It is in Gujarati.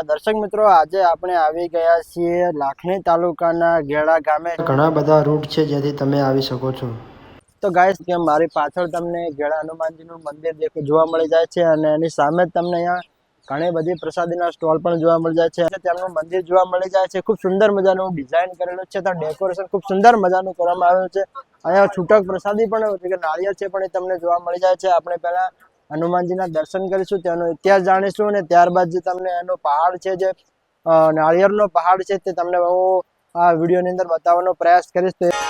દર્શક મિત્રો, આજે આપણે આવી ગયા છીએ લાખણી તાલુકાના ગેડા ગામે। ઘણા બધા રૂટ છે જેથી તમે આવી શકો છો। તો ગાઈસ, કે મારી પાછળ તમને ગેડા હનુમાનજીનું મંદિર જોવા મળી જાય છે અને એની સામે જ તમને અહીંયા ઘણી બધી પ્રસાદીના સ્ટોલ પણ જોવા મળી જાય છે। તેમનું મંદિર જોવા મળી જાય છે। ખૂબ સુંદર મજાનું ડિઝાઇન કરેલું છે। તો ડેકોરેશન ખૂબ સુંદર મજાનું કરવામાં આવ્યું છે। અહીંયા છૂટક પ્રસાદી પણ એટલે કે નાળિયેર છે પણ એ તમને જોવા મળી જાય છે। આપણે પહેલા હનુમાનજીના દર્શન કરીશું, તેનો ઇતિહાસ જાણીશું અને ત્યારબાદ જે તમને એનો પહાડ છે, જે નાળિયેરનો પહાડ છે, તે તમને હું આ વિડીયોની અંદર બતાવવાનો પ્રયાસ કરીશ।